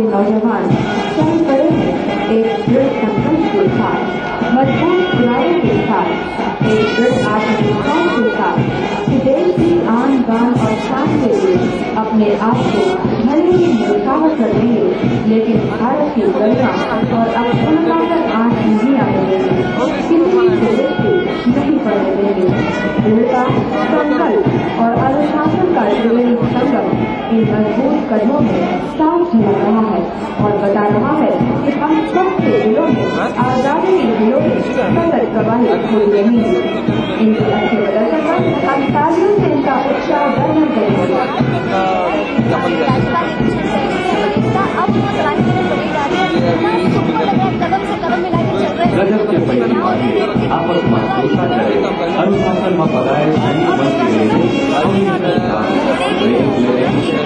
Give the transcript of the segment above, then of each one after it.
ये नौजवान चल पड़े हैं एक दृढ़ संकल्प के साथ, मजबूत इरादे के साथ, एक दृढ़ आत्मविश्वास के साथ कि देश की आन बान और शान के लिए अपने आप को भले ही न्यौछावर कर देंगे, लेकिन भारत की गरिमा और अखंडता पर आंच नहीं आने देंगे, किसी भी से नहीं पड़ने देंगे। दृढ़ता, संकल्प और अनुशासन का त्रिवेणी संगम इन मजबूत कदमों में साफ झलक रहा है और बता रहा है कि हम सबके दिलों में आजादी के दिलों में सतत प्रवाहित हो रही है। इनके अच्छे प्रदर्शन पर हम तालियों से इनका उत्साह वर्णन करेंगे। गजब के परिवार में आपस में भरोसा करे, अनुशासन में पधारे सही बन के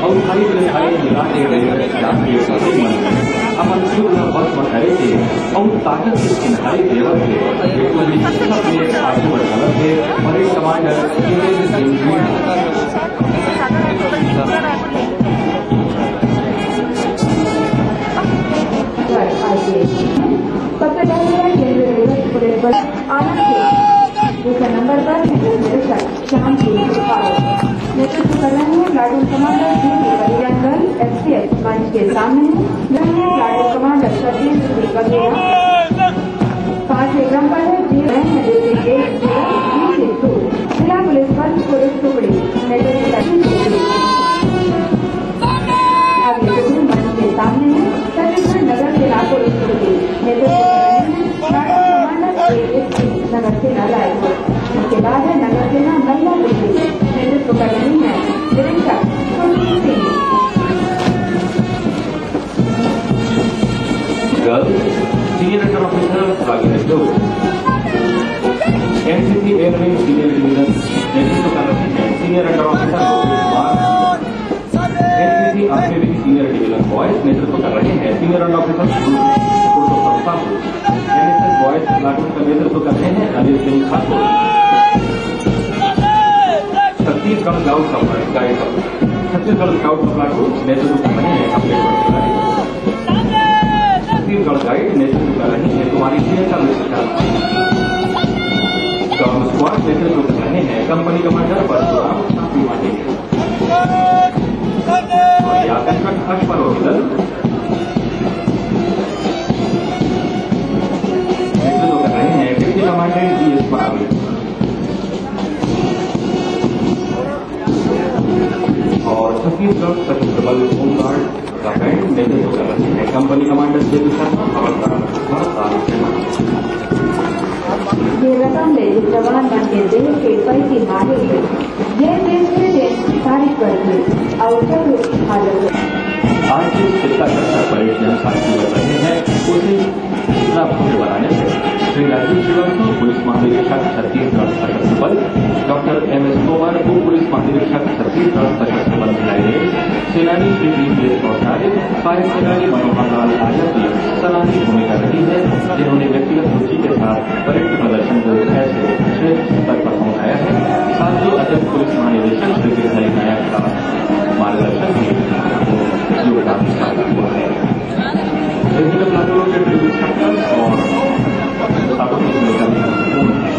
और खाली मिलाते रहे राष्ट्रीय सभी मन अपन शुभ बस में करे थे और ताकत के चिन्हाई देवर थे सबने आगे बढ़ाना थे और एक कमांडर सबसे पहले केंद्रीय दिवस पुलिस बल आनंद थे। दूसरे नंबर पर निदेशक श्याम नेतृत्व कर रहे हैं प्लाटून कमांडर जी बलिदान दल FCS मंच के सामने प्लाटून कमांडर सतीश सिंह वगैरह। पांचवें क्रम पर है जी जिला पुलिस बल पुलिस टुकड़ी नेतृत्व मंच के सामने है छत्तीसगढ़ नगर जिला पुलिस टुकड़ी नेतृत्व नगर सेना रायपुर। इसके बाद है नगर सेना महिला टुकड़ी नेतृत्व कर रही है निरीक्षक Sunil Singh. Senior under officer NCC airmen senior division नेतृत्व कर रहे हैं senior under officer NCC army senior division boys नेतृत्व कर रहे हैं senior under officer NSS boys platoon का नेतृत्व कर रहे हैं अनिल सिंह ठाकुर। छत्तीसगढ़ स्काउट का प्लाटून नेतृत्व कर रहे हैं अपने छत्तीसगढ़ गाइड नेतृत्व कर रही है तुम्हारी स्क्वाड नेतृत्व कर रहे हैं कंपनी कमांडर परशुराम पांडे और आकर्षक अश्वरोहिदल नेतृत्व कर रहे हैं डिप्टी कमांडेंट GS पारावी और छत्तीसगढ़ सशस्त्र बल होमगार्ड का बैंड नेतृत्व कर रहे हैं कंपनी कमांडर जेपी शर्मा। ये रकम ले जवान बन के देश के पल की मारे यह देश के लिए तारीफ करके अवसर हाजिर आज जिस चित्ताकर्षक परेड में साथी कर रहे हैं उसे इतना भव्य बनाने से श्री राजीव श्रीवास्तव पुलिस महानिरीक्षक छत्तीसगढ़ सशस्त्र बल, डॉक्टर MS तोमर उप पुलिस महानिरीक्षक छत्तीसगढ़ सशस्त्र बल सेनानी श्री BPS कौशाले, फायर सेनानी मनोहर लाल आर्य की सराहनीय भूमिका रही है जिन्होंने व्यक्तिगत रुचि के साथ परेड के प्रदर्शन को ऐसे श्रेष्ठ स्तर पर पहुंचाया है। साथ ही अतिरिक्त पुलिस महानिदेशक श्री गिरधरी नायक का मार्गदर्शन भी योगदान हुआ है। विभिन्न प्लाटूनों के ड्रिल इंस्ट्रक्टर्स और साथों की भूमिका भी महत्वपूर्ण है।